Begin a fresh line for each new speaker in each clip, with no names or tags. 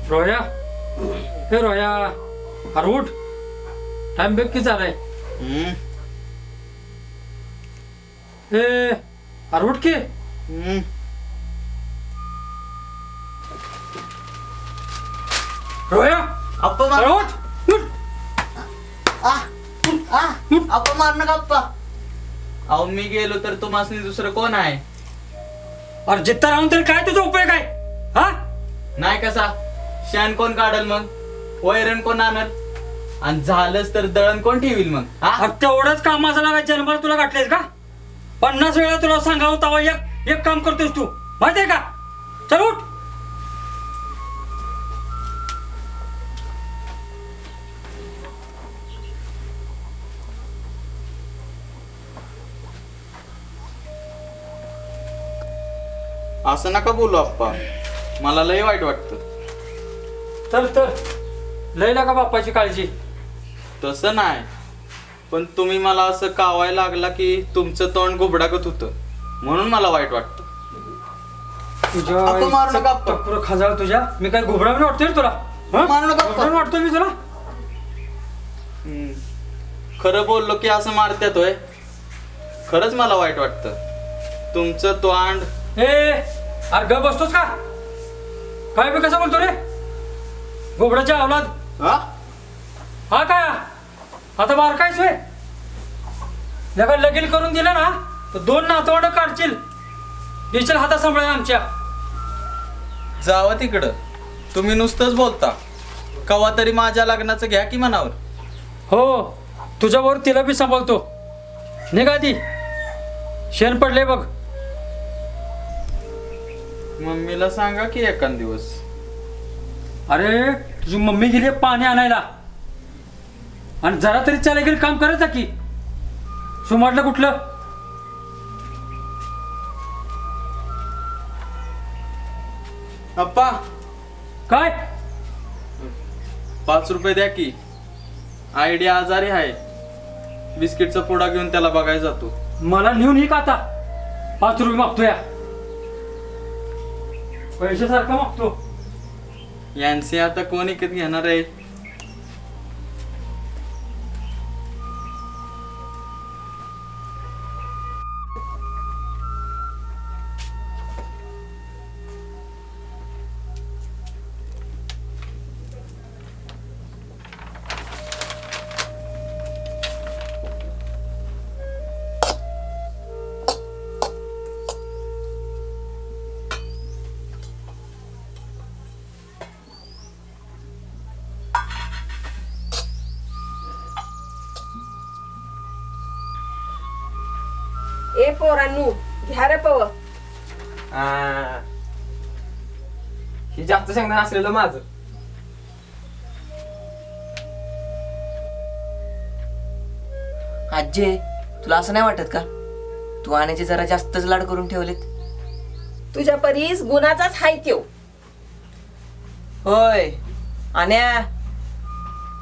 रोया, हे रोया, अरे उठ. टाइम बेग की झालाय. हे अरे उठ की. रोया,
अप्पा
अरे
मार.
उठ उठ.
अप्पा मार नका अप्पा. अहो मी गेलो तर तुम्हाला दुसरं कोण आहे?
अरे जित्ता राहून तरी काय तुझा उपयोग आहे? हा
नाही कसा शान कोण काढल मग? वैरण कोण आणल? आणि झालंच तर दळण कोण ठेवील मग? हा
अरे तेवढंच कामाचं लागायचं जन्माला तुला गाठलेस का? 50 वेळा तुला सांगावं तवा एक काम करतोस तू, माहितीये का? चल उठ.
असं नका बोलू अप्पा, मला लय वाईट वाटतं.
तर लय लागा बाप्पाची काळजी.
तसं नाही, पण तुम्ही मला असं कावायला लागला की तुमचं तोंड गुबडागत होतं, म्हणून मला वाईट वाटतं.
तुझ्या
मारू नका अप्पा.
टप्पर खाजाळ तुझ्या. मी काय घुबडावून वाटतोय रे तुला?
मारू नका अप्पा.
घुबडावून वाटतोय मी तुला?
खरं बोललो की असं मारत्यात होय. खरंच मला वाईट वाटतं. तुमचं तोंड.
अरे ग बसतोस का? काय मी कसं बोलतो रे? घोबडाच्या अवलाद. हा काय आता बारकायच होय? लगा लगीन करून दिलं ना तर 2 नातवंड काढशील. देशील हातात सांभाळा आमच्या.
जावा तिकडं, तुम्ही नुसतंच बोलता. कवा तरी माझ्या लग्नाचं घ्या की मनावर.
हो, तुझ्याबरोबर तिला बी सांभाळतो. निघा ती, शेण पडले बघ.
मम्मीला सांगा की एखाद दिवस.
अरे तुझी मम्मी गेली पाणी आणायला, आणि जरा तरी चाले गेली काम करायचं की. सुमारलं कुठलं?
अप्पा
काय
5 रुपये द्या की. आयडिया आजारी आहे. बिस्किटचा पुडा घेऊन त्याला बघायला जातो.
मला नेऊन ही का आता? 5 रुपये मागतो या. पैशासारखा मागतो.
यांचे आता कोण विकत घेणार आहे?
ए पोरांनू, घ्या रे पव.
हे जास्त सांगणार असलेलं माझं.
आज्जे, तुला असं नाही वाटत का तू आण्याचे जरा जास्तच लाड करून ठेवलेत?
तुझ्या परीस गुणाचाच हाय त्यो.
होय आण्या,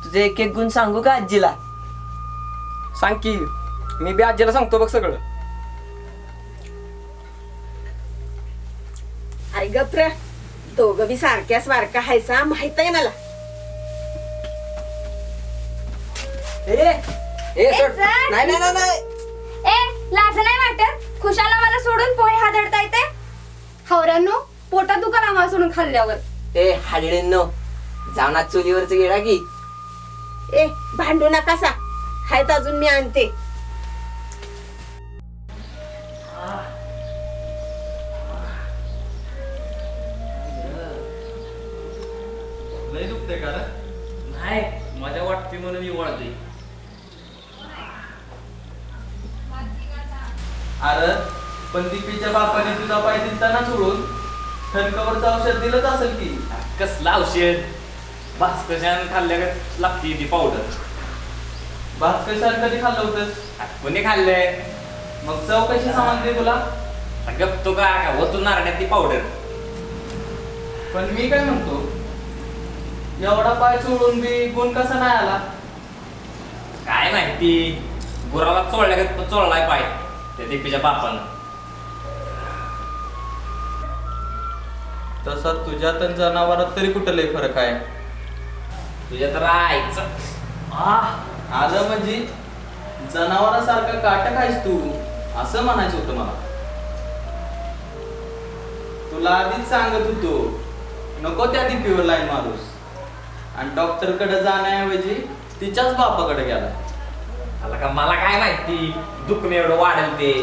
तुझे एक एक गुण सांगू का आजीला?
सांग की, मी बी आजीला सांगतो बघ सगळं.
आई गप्र, दोघं बी सारख्याच वारका हायसा, माहित आहे मला.
ए सोड.
नाही नाही नाही, नाही.
ए लाज नाही वाटत? खुशाला मला सोडून पोहे हादरता येते? हवरांनो, पोटात दुखा आम्हाला सोडून खाल्ल्यावर.
ए हाडळींनो, जाऊन आज चुलीवरच गेला की.
ए भांडू नकासा, हायत अजून मी आणते.
लय दुखते का रे?
नाही, मजा वाटते म्हणून मी वळते.
अरे पण दीपीच्या बापाने तुझा पाय दिलताना सोडून ठणकावरचं औषध दिलंच असेल की.
कसलं औषध? भास्करशान खाल्ल्यागत लागते ती पावडर.
भात कशाला कधी खाल्लं होतंस?
कोणी खाल्लंय?
मग चव कशी समजते तुला?
गप्तो का वतून नारण्यात ती पावडर.
पण मी काय म्हणतो, एवढा पाय सोडून बी गुण कसा नाही आला?
काय माहिती, गुराला चोळल्यागत चोळलाय पाय त्या दीपीच्या बापानं.
तसा तुझ्यात आणि जनावरात तरी कुठं लय फरक आहे?
तुझ्या तर आईचं
आलं म्हणजे जनावरासारखा काट खायस तू, असं म्हणायचं होतं मला. तुला आधीच सांगत होतो नको त्या दीपीवर लाईन मारूस, आणि डॉक्टरकडे जाण्याऐवजी तिच्याच बापाकडे गेला.
आला का मला काय माहिती दुखणं एवढं वाढेल ते.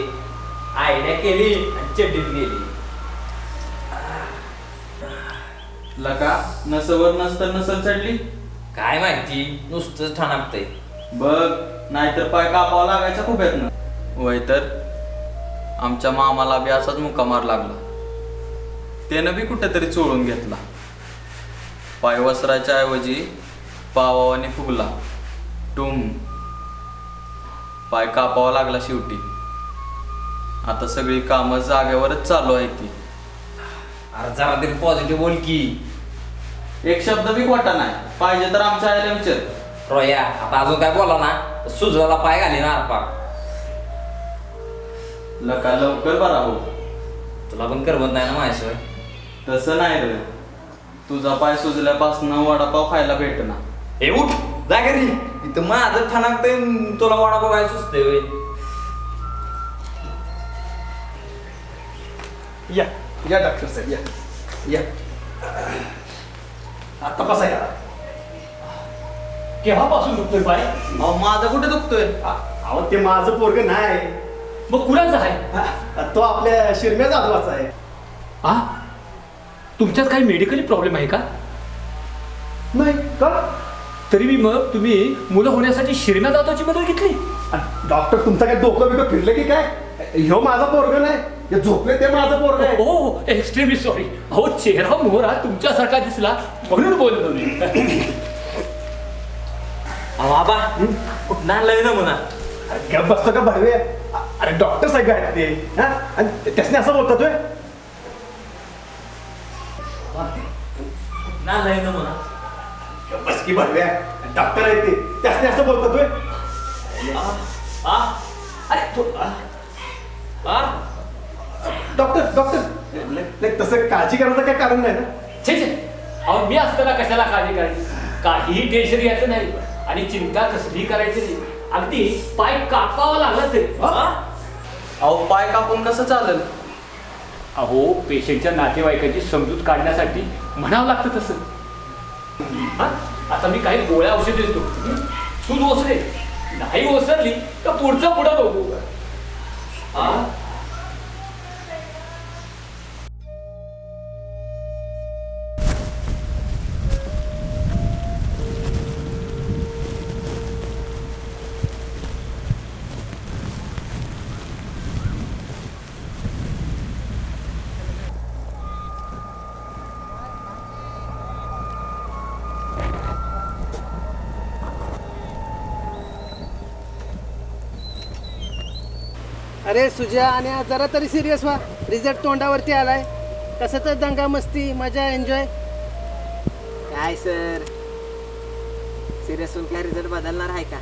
आयडिया केली आणि चड्डीत गेली.
लका नसवर नसल चढली
काय माहिती नुसतंच ठाणापतंय.
बघ, नाहीतर पाय कापावा लागायचा खूप ना. वय तर आमच्या मामाला बी असाच मुक्का मार लागला. त्यानं बी कुठेतरी चोळून घेतला. पाय वसराच्या ऐवजी पावाने फुगला. टुम, पाय कापावा लागला शेवटी. आता सगळी कामं जागेवरच चालू आहे ती.
अरे जरा तरी पॉझिटिव्ह बोल की.
एक शब्द बी खोटा नाही. पाहिजे तर आमच्या आईला विचार.
रोया आता अजून काय बोला ना सुजलाला पाय घाली ना आरपार.
लका लवकर बरा हो.
तुला पण करमत नाही ना माझ्याशिवाय.
तसं नाही रे, तुझा पाय सुजल्यापासून वडापाव खायला भेटना.
हे उठ जा घरी. इथं माझं ठाणापतंय तुला वडापाव काय सुचतंय होय.
या या डॉक्टर साहेब या या. आता बसा या. केव्हापासून दुखतोय पाय?
अहो माझा कुठे दुखतोय?
अहो ते माझं पोरग नाही.
मग कुणाचं आहे?
तो आपल्या शिरम्या जाधवाचा आहे.
हा, तुमच्यात काही मेडिकली प्रॉब्लेम आहे का?
नाही का?
तरी मी मग तुम्ही मुलं होण्यासाठी शिरम्या जाधवची मदत घेतली?
डॉक्टर तुमचं काय डोकं बिकं फिरलं की काय? ह्यो माझा पोरग नाही, हे झोपले ते माझं पोरग आहे.
हो, एक्स्ट्रीमली सॉरी. अहो चेहरा मोहरा तुमच्यासारखा दिसला म्हणून बोललो मी.
बाबा कुठं लय ना म्हणा.
अरे गप बसतो का भाडवे? अरे डॉक्टर साहेब आहेत ते. हा? आणि त्यासने असं बोलतात होय?
ना लय ना म्हणा.
गप बस की भाडव्या. डॉक्टर आहेत ते, त्यासने असं बोलतात होय? डॉक्टर डॉक्टर नाही, तसं काळजी करायचं काय कारण नाही ना.
छे छे, अहो मी असताना कशाला काळजी करायची? काहीही टेन्शन घ्यायचं नाही आणि चिंता कसली करायची नाही. अगदी पाय कापावा लागला तरी.
अहो पाय कापून कसं चालेल?
अहो पेशंटच्या नातेवाईकांची समजूत काढण्यासाठी म्हणावं लागतं तसं. हा, आता मी काही गोळ्या औषध देतो. सूज ओसरे, नाही ओसरली तर पुढचा पुढं बघू. हा,
अरे सुजा आणि जरा तरी सिरियस व्हा. रिझल्ट तोंडावरती आलाय. कसं तर दंगा मस्ती मजा एन्जॉय.
काय सर, सिरियस होऊन काय रिझल्ट बदलणार आहे का?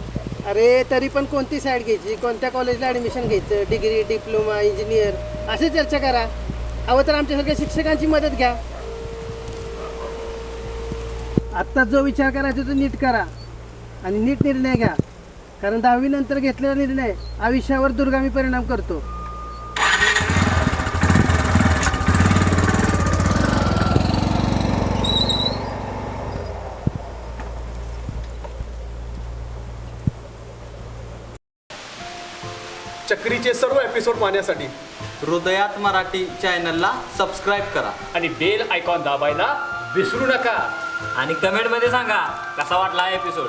अरे तरी पण कोणती साईड घ्यायची, कोणत्या कॉलेजला ॲडमिशन घ्यायचं, डिग्री डिप्लोमा इंजिनियर असे चर्चा करा. हवं तर आमच्यासारख्या शिक्षकांची मदत घ्या. आत्ता जो विचार करायचा तो नीट करा आणि नीट निर्णय घ्या. कारण 10वी नंतर घेतलेला निर्णय आयुष्यावर दुर्गामी परिणाम करतो.
चक्रीचे सर्व एपिसोड पाहण्यासाठी
हृदयात मराठी चॅनलला सबस्क्राईब करा.
आणि बेल आयकॉन दाबायला विसरू नका.
आणि कमेंट मध्ये सांगा कसा वाटला एपिसोड.